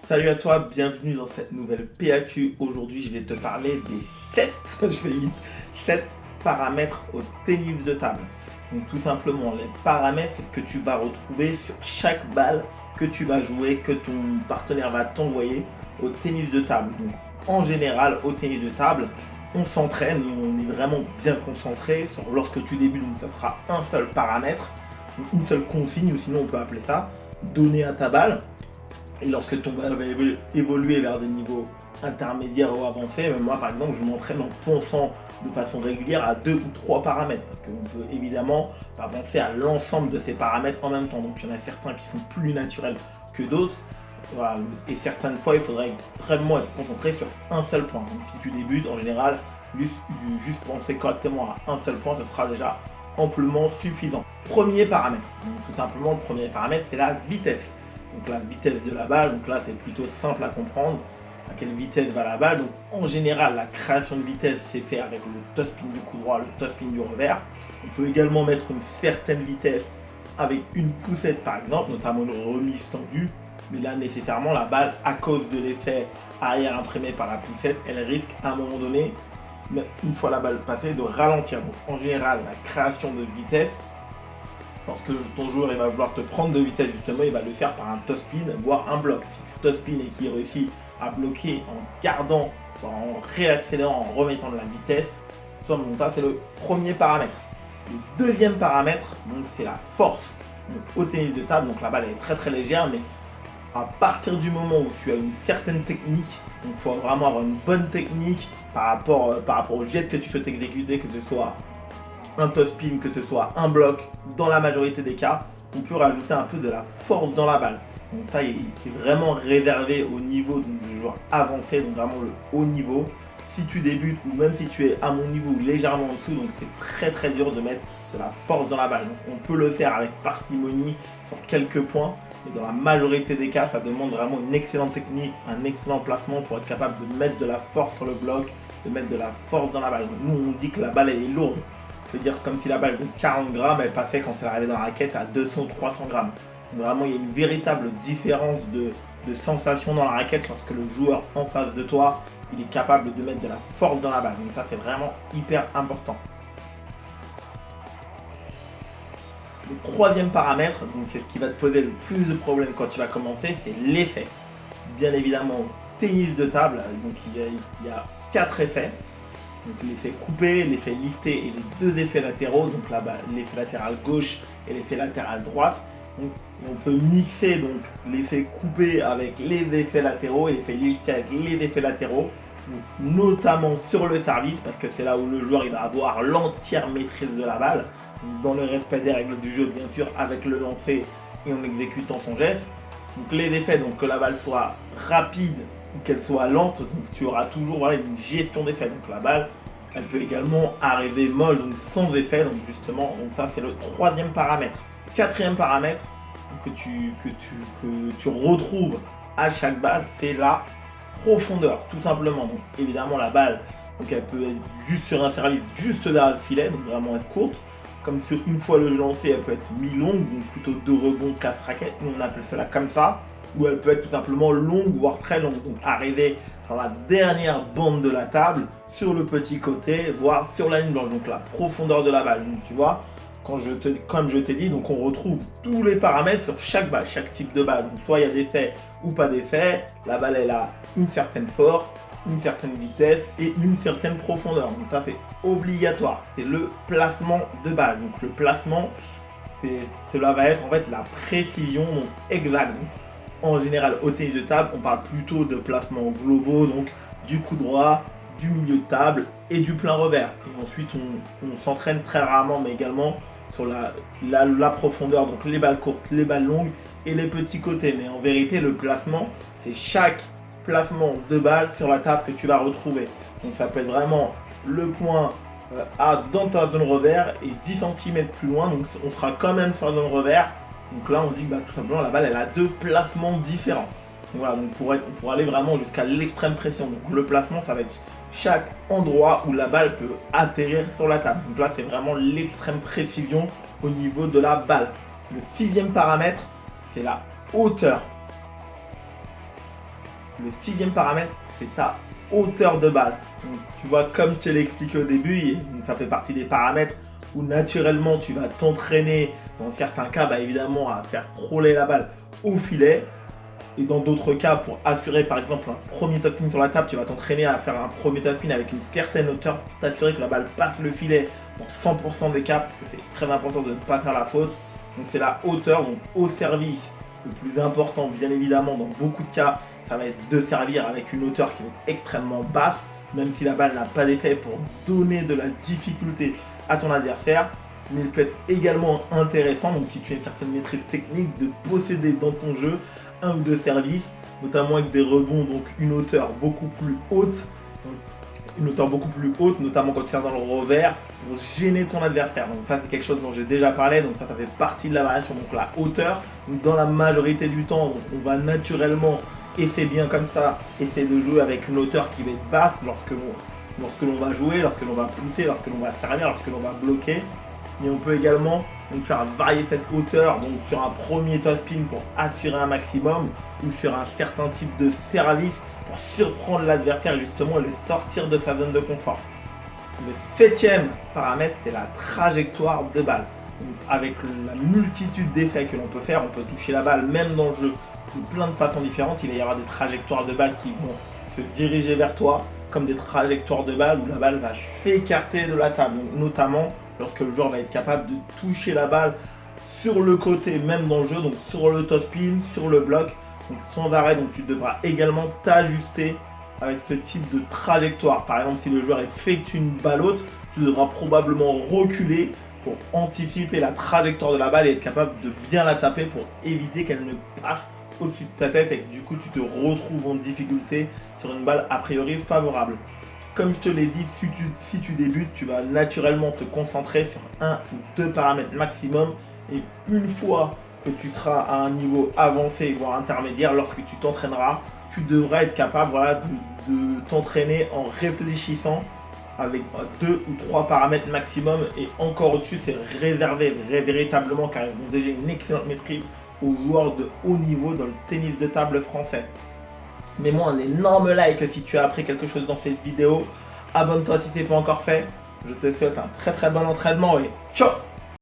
Salut à toi, bienvenue dans cette nouvelle PAQ. Aujourd'hui, je vais te parler des 7, je vais vite, 7 paramètres au tennis de table. Donc tout simplement, les paramètres, c'est ce que tu vas retrouver sur chaque balle que tu vas jouer, que ton partenaire va t'envoyer au tennis de table. Donc en général, au tennis de table, on s'entraîne et on est vraiment bien concentré sur lorsque tu débutes. Donc ça sera un seul paramètre, une seule consigne, ou sinon on peut appeler ça donner à ta balle. Et lorsque ton balle va évoluer vers des niveaux intermédiaires ou avancés, même moi par exemple, je m'entraîne en pensant de façon régulière à 2 ou 3 paramètres. Parce qu'on peut évidemment pas penser à l'ensemble de ces paramètres en même temps. Donc il y en a certains qui sont plus naturels que d'autres. Voilà. Et certaines fois, il faudrait vraiment être concentré sur un seul point. Donc si tu débutes, en général, juste penser correctement à un seul point, ce sera déjà amplement suffisant. Premier paramètre. Donc, tout simplement, le premier paramètre, c'est la vitesse. Donc la vitesse de la balle, donc là c'est plutôt simple à comprendre à quelle vitesse va la balle. Donc en général la création de vitesse c'est fait avec le topspin du coup droit, le topspin du revers. On peut également mettre une certaine vitesse avec une poussette par exemple, notamment une remise tendue. Mais là nécessairement la balle, à cause de l'effet arrière imprimé par la poussette, elle risque à un moment donné, une fois la balle passée, de ralentir. Donc en général la création de vitesse, lorsque ton joueur il va vouloir te prendre de vitesse justement, il va le faire par un topspin, voire un bloc. Si tu topspin et qu'il réussit à bloquer en gardant, en réaccélérant, en remettant de la vitesse, ça c'est le premier paramètre. Le deuxième paramètre, c'est la force. Donc, au tennis de table, donc la balle elle est très très légère, mais à partir du moment où tu as une certaine technique, donc il faut vraiment avoir une bonne technique par rapport au jet que tu souhaites exécuter, que ce soit un topspin, que ce soit un bloc, dans la majorité des cas, on peut rajouter un peu de la force dans la balle. Donc ça, il est vraiment réservé au niveau du joueur avancé, donc vraiment le haut niveau. Si tu débutes ou même si tu es à mon niveau ou légèrement en dessous, donc c'est très très dur de mettre de la force dans la balle. Donc on peut le faire avec parcimonie sur quelques points, mais dans la majorité des cas, ça demande vraiment une excellente technique, un excellent placement pour être capable de mettre de la force sur le bloc, de mettre de la force dans la balle. Donc nous, on dit que la balle elle est lourde. Je veux dire, comme si la balle de 40 grammes, elle passait quand elle arrivait dans la raquette à 200 ou 300 grammes. Donc vraiment, il y a une véritable différence de sensation dans la raquette lorsque le joueur en face de toi, il est capable de mettre de la force dans la balle. Donc ça, c'est vraiment hyper important. Le troisième paramètre, donc c'est ce qui va te poser le plus de problèmes quand tu vas commencer, c'est l'effet. Bien évidemment, au tennis de table, donc il y a 4 effets. Donc l'effet coupé, l'effet listé et les deux effets latéraux, donc là-bas l'effet latéral gauche et l'effet latéral droite. Donc on peut mixer donc l'effet coupé avec les effets latéraux et l'effet listé avec les effets latéraux, donc, notamment sur le service parce que c'est là où le joueur il va avoir l'entière maîtrise de la balle, dans le respect des règles du jeu bien sûr, avec le lancer et en exécutant son geste. Donc les effets, donc que la balle soit rapide ou qu'elle soit lente, donc tu auras toujours une gestion d'effet. Donc la balle, elle peut également arriver molle, donc sans effet, donc justement, donc ça c'est le troisième paramètre. Quatrième paramètre que tu retrouves à chaque balle, c'est la profondeur, tout simplement. Donc évidemment la balle, donc elle peut être juste sur un service, juste derrière le filet, donc vraiment être courte. Comme sur une fois le jeu lancé, elle peut être mi-longue, donc plutôt 2 rebonds, 4 raquettes, nous on appelle cela comme ça. Ou elle peut être tout simplement longue, voire très longue. Donc arriver dans la dernière bande de la table, sur le petit côté, voire sur la ligne blanche. Donc la profondeur de la balle. Donc tu vois, comme je t'ai dit, donc on retrouve tous les paramètres sur chaque balle, chaque type de balle. Donc soit il y a des faits ou pas d'effet. La balle elle a une certaine force, une certaine vitesse et une certaine profondeur. Donc ça c'est obligatoire. C'est le placement de balle. Donc le placement, cela va être en fait la précision exacte. Donc, en général, au tennis de table, on parle plutôt de placements globaux, donc du coup droit, du milieu de table et du plein revers. Et ensuite, on s'entraîne très rarement, mais également sur la profondeur, donc les balles courtes, les balles longues et les petits côtés. Mais en vérité, le placement, c'est chaque placement de balle sur la table que tu vas retrouver. Donc ça peut être vraiment le point dans ta zone revers et 10 cm plus loin, donc on sera quand même sur la zone revers. Donc là on dit que tout simplement la balle elle a 2 placements différents. Donc voilà, donc pour aller vraiment jusqu'à l'extrême pression. Donc le placement ça va être chaque endroit où la balle peut atterrir sur la table. Donc là c'est vraiment l'extrême précision au niveau de la balle. Le 6e paramètre c'est la hauteur. Le sixième paramètre, c'est ta hauteur de balle. Donc, tu vois, comme je te l'ai expliqué au début, ça fait partie des paramètres où naturellement tu vas t'entraîner, dans certains cas, évidemment, à faire frôler la balle au filet. Et dans d'autres cas, pour assurer par exemple un premier topspin sur la table, tu vas t'entraîner à faire un premier topspin avec une certaine hauteur pour t'assurer que la balle passe le filet dans 100% des cas, parce que c'est très important de ne pas faire la faute. Donc c'est la hauteur, donc au service, le plus important bien évidemment dans beaucoup de cas, ça va être de servir avec une hauteur qui va être extrêmement basse, même si la balle n'a pas d'effet pour donner de la difficulté à ton adversaire. Mais il peut être également intéressant, donc si tu as une certaine maîtrise technique, de posséder dans ton jeu un ou deux services, notamment avec des rebonds, donc une hauteur beaucoup plus haute, notamment quand tu sers dans le revers, pour gêner ton adversaire. Donc ça c'est quelque chose dont j'ai déjà parlé, donc ça fait partie de la variation, donc la hauteur. Donc dans la majorité du temps, on va naturellement, et c'est bien comme ça, essayer de jouer avec une hauteur qui va être basse lorsque l'on va jouer, lorsque l'on va pousser, lorsque l'on va servir, lorsque l'on va bloquer. Mais on peut également faire varier cette hauteur donc sur un premier topspin pour assurer un maximum ou sur un certain type de service pour surprendre l'adversaire justement et le sortir de sa zone de confort. Le septième paramètre, c'est la trajectoire de balle. Donc, avec la multitude d'effets que l'on peut faire, on peut toucher la balle même dans le jeu de plein de façons différentes. Il va y avoir des trajectoires de balle qui vont se diriger vers toi, comme des trajectoires de balle où la balle va s'écarter de la table, donc, notamment lorsque le joueur va être capable de toucher la balle sur le côté, même dans le jeu, donc sur le topspin, sur le bloc, donc sans arrêt. Donc tu devras également t'ajuster avec ce type de trajectoire. Par exemple, si le joueur effectue une balle haute, tu devras probablement reculer pour anticiper la trajectoire de la balle et être capable de bien la taper pour éviter qu'elle ne passe au-dessus de ta tête et que du coup tu te retrouves en difficulté sur une balle a priori favorable. Comme je te l'ai dit, si tu débutes, tu vas naturellement te concentrer sur un ou deux paramètres maximum. Et une fois que tu seras à un niveau avancé, voire intermédiaire, lorsque tu t'entraîneras, tu devras être capable de t'entraîner en réfléchissant avec deux ou trois paramètres maximum. Et encore au-dessus, c'est réservé véritablement car ils ont déjà une excellente maîtrise aux joueurs de haut niveau dans le tennis de table français. Mets-moi un énorme like si tu as appris quelque chose dans cette vidéo. Abonne-toi si ce n'est pas encore fait. Je te souhaite un très très bon entraînement et ciao!